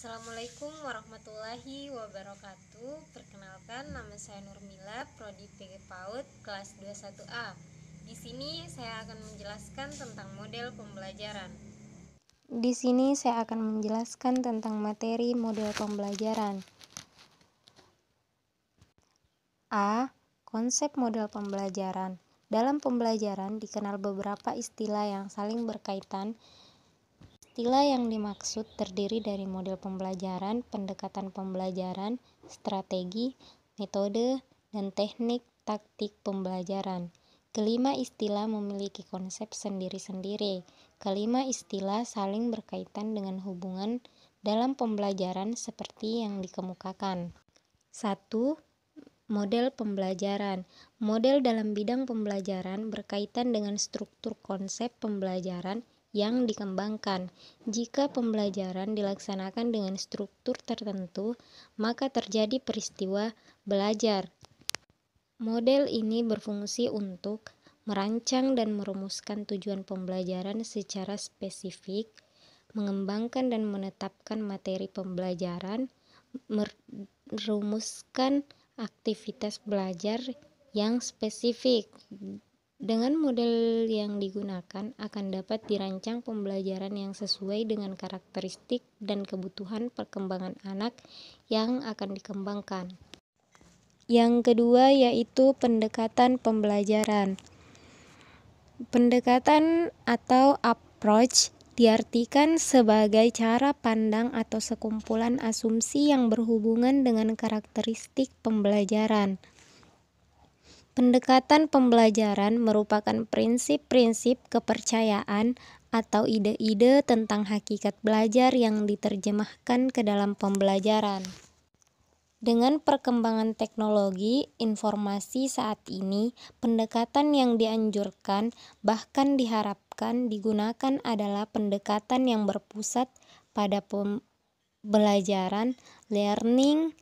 Assalamualaikum warahmatullahi wabarakatuh. Perkenalkan, nama saya Nurmila, prodi PG PAUD kelas 21A. Di sini saya akan menjelaskan tentang model pembelajaran. Di sini saya akan menjelaskan tentang materi model pembelajaran. A. Konsep model pembelajaran. Dalam pembelajaran dikenal beberapa istilah yang saling berkaitan. Istilah yang dimaksud terdiri dari model pembelajaran, pendekatan pembelajaran, strategi, metode, dan teknik taktik pembelajaran. Kelima istilah memiliki konsep sendiri-sendiri. Kelima istilah saling berkaitan dengan hubungan dalam pembelajaran seperti yang dikemukakan. 1. Model pembelajaran. Model dalam bidang pembelajaran berkaitan dengan struktur konsep pembelajaran yang dikembangkan. Jika pembelajaran dilaksanakan dengan struktur tertentu, maka terjadi peristiwa belajar. Model ini berfungsi untuk merancang dan merumuskan tujuan pembelajaran secara spesifik, mengembangkan dan menetapkan materi pembelajaran, merumuskan aktivitas belajar yang spesifik. Dengan model yang digunakan akan dapat dirancang pembelajaran yang sesuai dengan karakteristik dan kebutuhan perkembangan anak yang akan dikembangkan. Yang kedua yaitu pendekatan pembelajaran. Pendekatan atau approach diartikan sebagai cara pandang atau sekumpulan asumsi yang berhubungan dengan karakteristik pembelajaran. Pendekatan pembelajaran merupakan prinsip-prinsip kepercayaan atau ide-ide tentang hakikat belajar yang diterjemahkan ke dalam pembelajaran. Dengan perkembangan teknologi informasi saat ini, pendekatan yang dianjurkan bahkan diharapkan digunakan adalah pendekatan yang berpusat pada pembelajaran, learning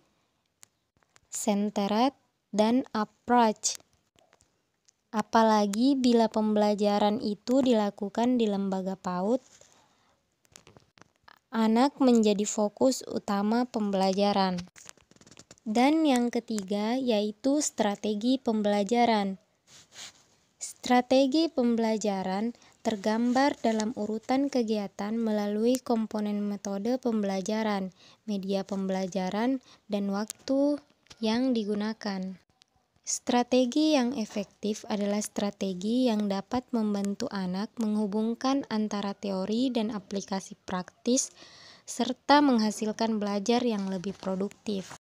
centered, dan approach. Apalagi bila pembelajaran itu dilakukan di lembaga PAUD, anak menjadi fokus utama pembelajaran. Dan yang ketiga yaitu strategi pembelajaran. Strategi pembelajaran tergambar dalam urutan kegiatan melalui komponen metode pembelajaran, media pembelajaran, dan waktu yang digunakan. Strategi yang efektif adalah strategi yang dapat membantu anak menghubungkan antara teori dan aplikasi praktis serta menghasilkan belajar yang lebih produktif.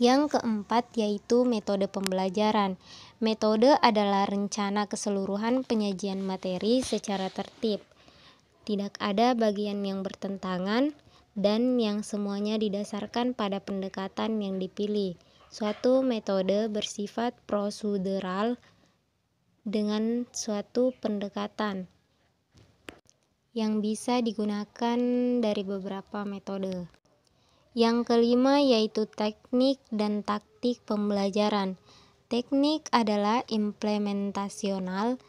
Yang keempat yaitu metode pembelajaran. Metode adalah rencana keseluruhan penyajian materi secara tertib. Tidak ada bagian yang bertentangan dan yang semuanya didasarkan pada pendekatan yang dipilih. Suatu metode bersifat prosedural dengan suatu pendekatan yang bisa digunakan dari beberapa metode. Yang kelima yaitu teknik dan taktik pembelajaran. Teknik adalah implementasional,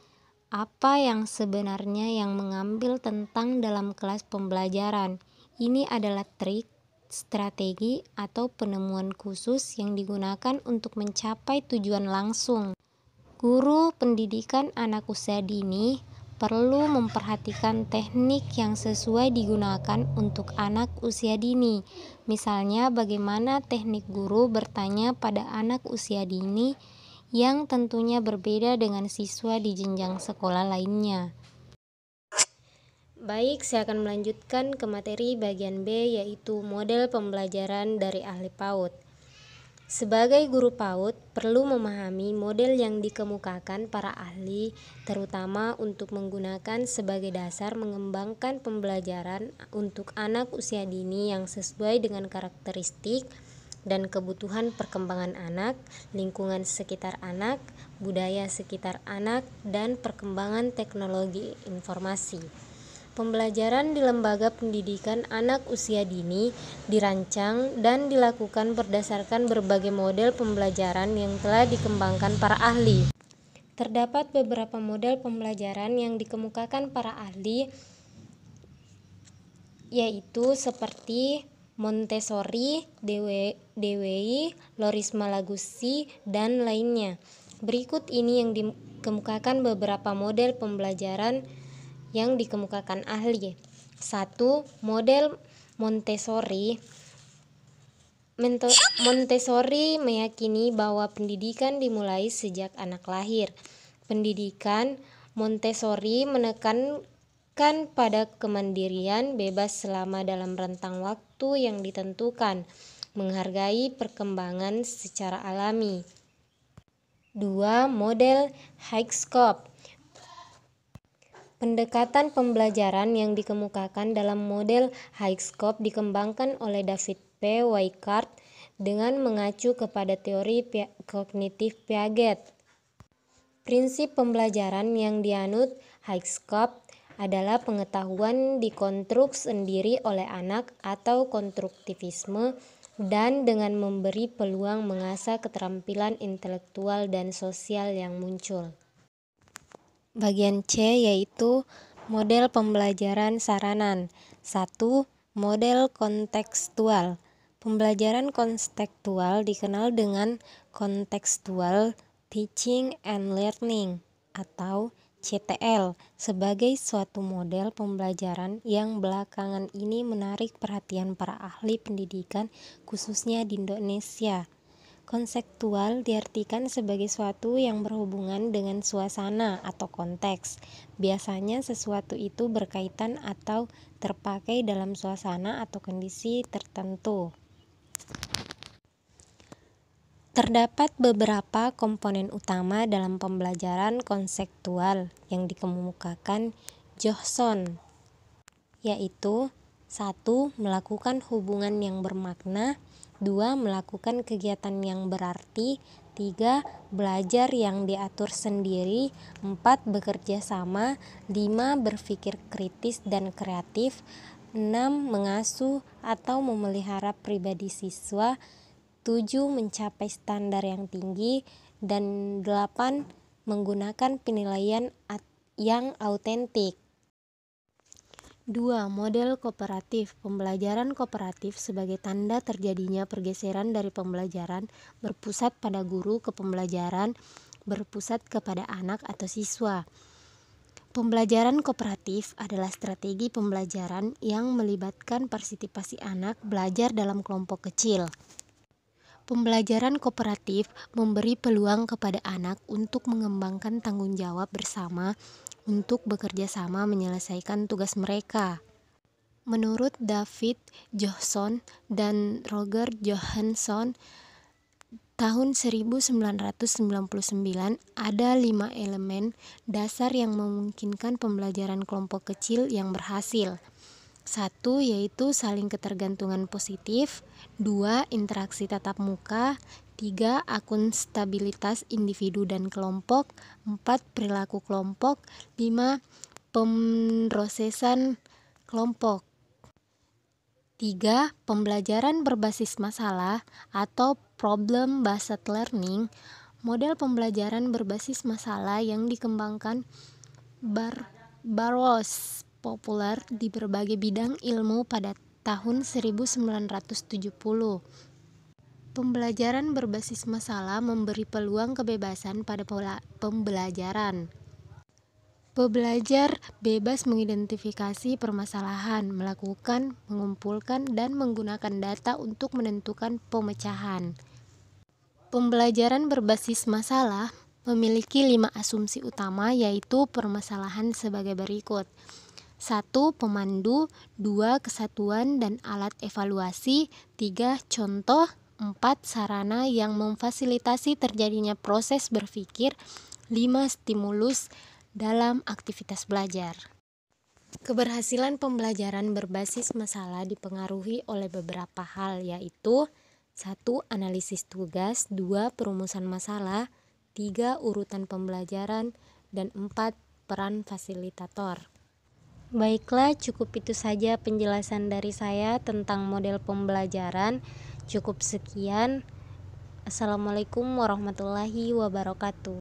apa yang sebenarnya yang mengambil tentang dalam kelas pembelajaran. Ini adalah trik, strategi, atau penemuan khusus yang digunakan untuk mencapai tujuan langsung. Guru pendidikan anak usia dini perlu memperhatikan teknik yang sesuai digunakan untuk anak usia dini. Misalnya bagaimana teknik guru bertanya pada anak usia dini yang tentunya berbeda dengan siswa di jenjang sekolah lainnya. Baik, saya akan melanjutkan ke materi bagian B yaitu model pembelajaran dari ahli PAUD. Sebagai guru PAUD perlu memahami model yang dikemukakan para ahli, terutama untuk menggunakan sebagai dasar mengembangkan pembelajaran untuk anak usia dini yang sesuai dengan karakteristik dan kebutuhan perkembangan anak, lingkungan sekitar anak, budaya sekitar anak, dan perkembangan teknologi informasi. Pembelajaran di lembaga pendidikan anak usia dini dirancang dan dilakukan berdasarkan berbagai model pembelajaran yang telah dikembangkan para ahli. Terdapat beberapa model pembelajaran yang dikemukakan para ahli. yaitu seperti Montessori, DWI, Lorisma Lagusi, dan lainnya. Berikut ini yang dikemukakan beberapa model pembelajaran yang dikemukakan ahli. 1. Model Montessori. Montessori meyakini bahwa pendidikan dimulai sejak anak lahir. Pendidikan Montessori menekankan pada kemandirian bebas selama dalam rentang waktu yang ditentukan, menghargai perkembangan secara alami. 2. Model Hitchcock. Pendekatan pembelajaran yang dikemukakan dalam model Hitchcock dikembangkan oleh David P. Weickart dengan mengacu kepada teori kognitif Piaget. Prinsip pembelajaran yang dianut Hitchcock adalah pengetahuan dikonstruk sendiri oleh anak atau konstruktivisme, dan dengan memberi peluang mengasah keterampilan intelektual dan sosial yang muncul. Bagian C yaitu model pembelajaran saranan. 1. Model kontekstual. Pembelajaran kontekstual dikenal dengan Contextual Teaching and Learning atau CTL sebagai suatu model pembelajaran yang belakangan ini menarik perhatian para ahli pendidikan khususnya di Indonesia. Konseptual diartikan sebagai suatu yang berhubungan dengan suasana atau konteks. Biasanya sesuatu itu berkaitan atau terpakai dalam suasana atau kondisi tertentu. Terdapat beberapa komponen utama dalam pembelajaran konseptual yang dikemukakan Johnson, yaitu 1. Melakukan hubungan yang bermakna, 2. Melakukan kegiatan yang berarti, 3. Belajar yang diatur sendiri, 4. Bekerja sama, 5. Berpikir kritis dan kreatif, 6. Mengasuh atau memelihara pribadi siswa, 7. Mencapai standar yang tinggi, dan 8. Menggunakan penilaian yang autentik. 2. Model kooperatif. Pembelajaran kooperatif sebagai tanda terjadinya pergeseran dari pembelajaran berpusat pada guru ke pembelajaran berpusat kepada anak atau siswa. Pembelajaran kooperatif adalah strategi pembelajaran yang melibatkan partisipasi anak belajar dalam kelompok kecil. Pembelajaran kooperatif memberi peluang kepada anak untuk mengembangkan tanggung jawab bersama untuk bekerja sama menyelesaikan tugas mereka. Menurut David Johnson dan Roger Johansson, tahun 1999 ada 5 elemen dasar yang memungkinkan pembelajaran kelompok kecil yang berhasil. 1. Yaitu saling ketergantungan positif, 2. Interaksi tatap muka, 3. Akuntabilitas individu dan kelompok, 4. Perilaku kelompok, 5. Pemrosesan kelompok. 3. Pembelajaran berbasis masalah atau problem-based learning. Model pembelajaran berbasis masalah yang dikembangkan Barrows populer di berbagai bidang ilmu pada tahun 1970. Pembelajaran berbasis masalah memberi peluang kebebasan pada pembelajaran. Pembelajar bebas mengidentifikasi permasalahan, melakukan, mengumpulkan, dan menggunakan data untuk menentukan pemecahan. Pembelajaran berbasis masalah memiliki 5 asumsi utama, yaitu permasalahan sebagai berikut. 1. Pemandu, 2. Kesatuan dan alat evaluasi, 3. Contoh, 4. Sarana yang memfasilitasi terjadinya proses berpikir, 5. Stimulus dalam aktivitas belajar. Keberhasilan pembelajaran berbasis masalah dipengaruhi oleh beberapa hal, yaitu 1. Analisis tugas, 2. Perumusan masalah, 3. Urutan pembelajaran, dan 4. Peran fasilitator. Baiklah, cukup itu saja penjelasan dari saya tentang model pembelajaran. Cukup sekian. Assalamualaikum warahmatullahi wabarakatuh.